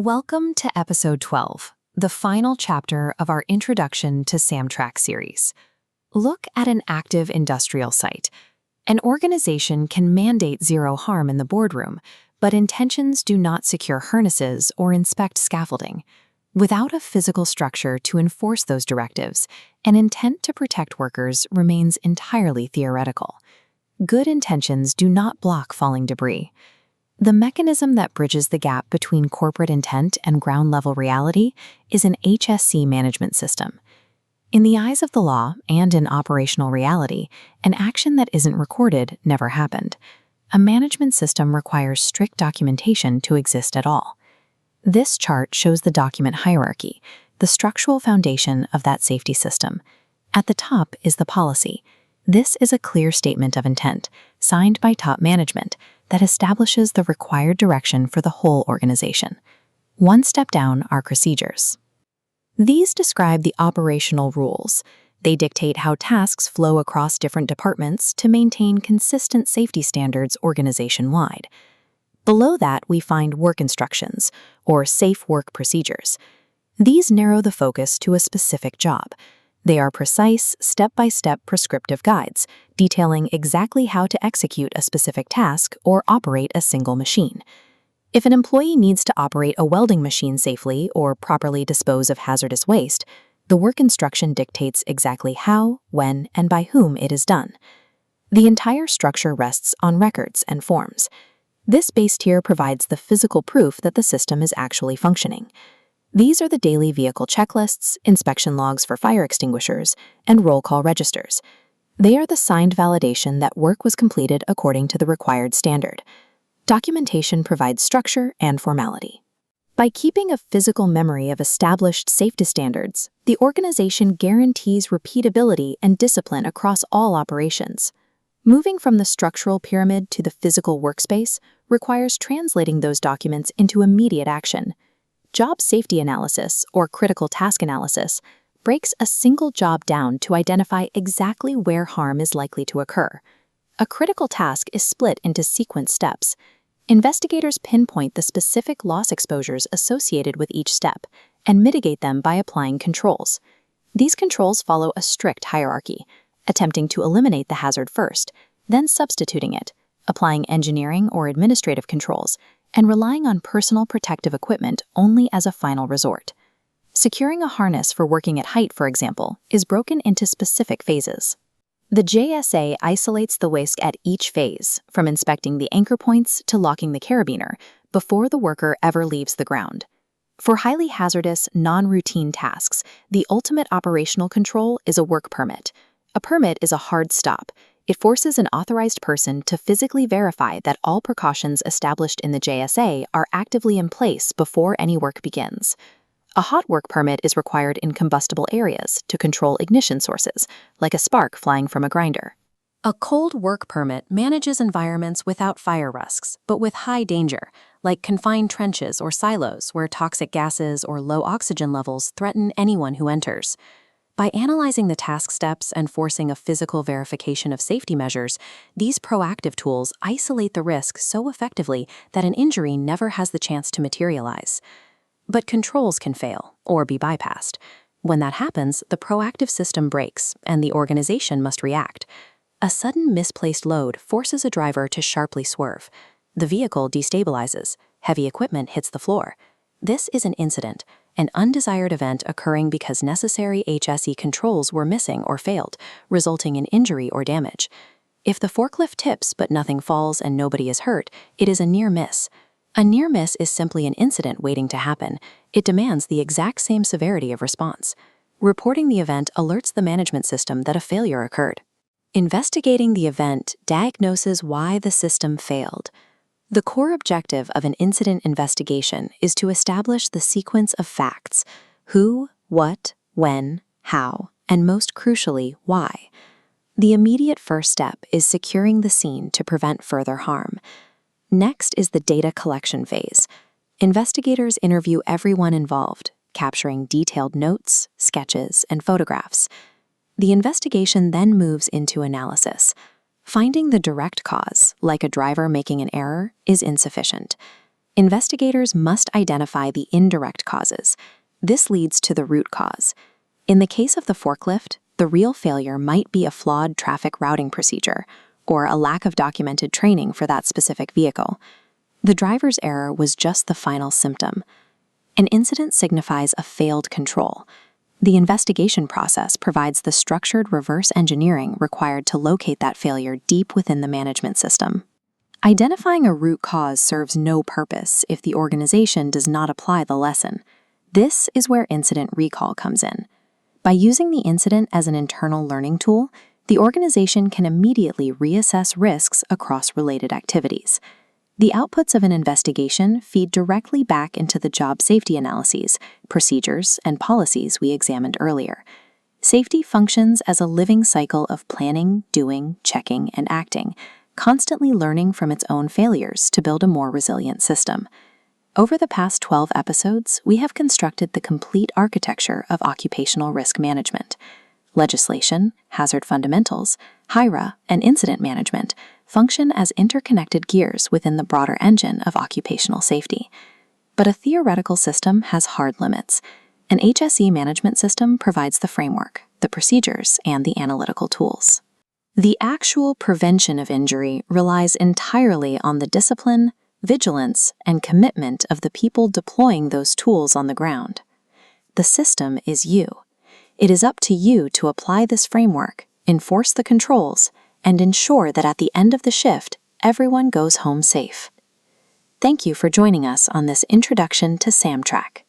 Welcome to Episode 12, the final chapter of our Introduction to Samtrack series. Look at an active industrial site. An organization can mandate zero harm in the boardroom, but intentions do not secure harnesses or inspect scaffolding. Without a physical structure to enforce those directives, an intent to protect workers remains entirely theoretical. Good intentions do not block falling debris. The mechanism that bridges the gap between corporate intent and ground-level reality is an HSC management system. In the eyes of the law and in operational reality, an action that isn't recorded never happened. A management system requires strict documentation to exist at all. This chart shows the document hierarchy, the structural foundation of that safety system. At the top is the policy. This is a clear statement of intent, signed by top management, that establishes the required direction for the whole organization. One step down are procedures. These describe the operational rules. They dictate how tasks flow across different departments to maintain consistent safety standards organization-wide. Below that, we find work instructions, or safe work procedures. These narrow the focus to a specific job. They are precise, step-by-step prescriptive guides, detailing exactly how to execute a specific task or operate a single machine. If an employee needs to operate a welding machine safely or properly dispose of hazardous waste, the work instruction dictates exactly how, when, and by whom it is done. The entire structure rests on records and forms. This base tier provides the physical proof that the system is actually functioning. These are the daily vehicle checklists, inspection logs for fire extinguishers, and roll call registers. They are the signed validation that work was completed according to the required standard. Documentation provides structure and formality. By keeping a physical memory of established safety standards, the organization guarantees repeatability and discipline across all operations. Moving from the structural pyramid to the physical workspace requires translating those documents into immediate action. Job safety analysis, or critical task analysis, breaks a single job down to identify exactly where harm is likely to occur. A critical task is split into sequence steps. Investigators pinpoint the specific loss exposures associated with each step and mitigate them by applying controls. These controls follow a strict hierarchy, attempting to eliminate the hazard first, then substituting it, applying engineering or administrative controls, and relying on personal protective equipment only as a final resort. Securing a harness for working at height, for example, is broken into specific phases. The JSA isolates the risk at each phase, from inspecting the anchor points to locking the carabiner, before the worker ever leaves the ground. For highly hazardous, non-routine tasks, the ultimate operational control is a work permit. A permit is a hard stop. It forces an authorized person to physically verify that all precautions established in the JSA are actively in place before any work begins. A hot work permit is required in combustible areas to control ignition sources, like a spark flying from a grinder. A cold work permit manages environments without fire risks, but with high danger, like confined trenches or silos where toxic gases or low oxygen levels threaten anyone who enters. By analyzing the task steps and forcing a physical verification of safety measures, these proactive tools isolate the risk so effectively that an injury never has the chance to materialize. But controls can fail or be bypassed. When that happens, the proactive system breaks and the organization must react. A sudden misplaced load forces a driver to sharply swerve. The vehicle destabilizes. Heavy equipment hits the floor. This is an incident, an undesired event occurring because necessary HSE controls were missing or failed, resulting in injury or damage. If the forklift tips but nothing falls and nobody is hurt, it is a near miss. A near miss is simply an incident waiting to happen. It demands the exact same severity of response. Reporting the event alerts the management system that a failure occurred. Investigating the event diagnoses why the system failed. The core objective of an incident investigation is to establish the sequence of facts: who, what, when, how, and most crucially, why. The immediate first step is securing the scene to prevent further harm. Next is the data collection phase. Investigators interview everyone involved, capturing detailed notes, sketches, and photographs. The investigation then moves into analysis. Finding the direct cause, like a driver making an error, is insufficient. Investigators must identify the indirect causes. This leads to the root cause. In the case of the forklift, the real failure might be a flawed traffic routing procedure or a lack of documented training for that specific vehicle. The driver's error was just the final symptom. An incident signifies a failed control. The investigation process provides the structured reverse engineering required to locate that failure deep within the management system. Identifying a root cause serves no purpose if the organization does not apply the lesson. This is where incident recall comes in. By using the incident as an internal learning tool, the organization can immediately reassess risks across related activities. The outputs of an investigation feed directly back into the job safety analyses, procedures, and policies we examined earlier. Safety functions as a living cycle of planning, doing, checking, and acting, constantly learning from its own failures to build a more resilient system. Over the past 12 episodes, we have constructed the complete architecture of occupational risk management. Legislation, hazard fundamentals, HIRA, and incident management function as interconnected gears within the broader engine of occupational safety. But a theoretical system has hard limits. An HSE management system provides the framework, the procedures, and the analytical tools. The actual prevention of injury relies entirely on the discipline, vigilance, and commitment of the people deploying those tools on the ground. The system is you. It is up to you to apply this framework, enforce the controls, and ensure that at the end of the shift, everyone goes home safe. Thank you for joining us on this introduction to SamTrack.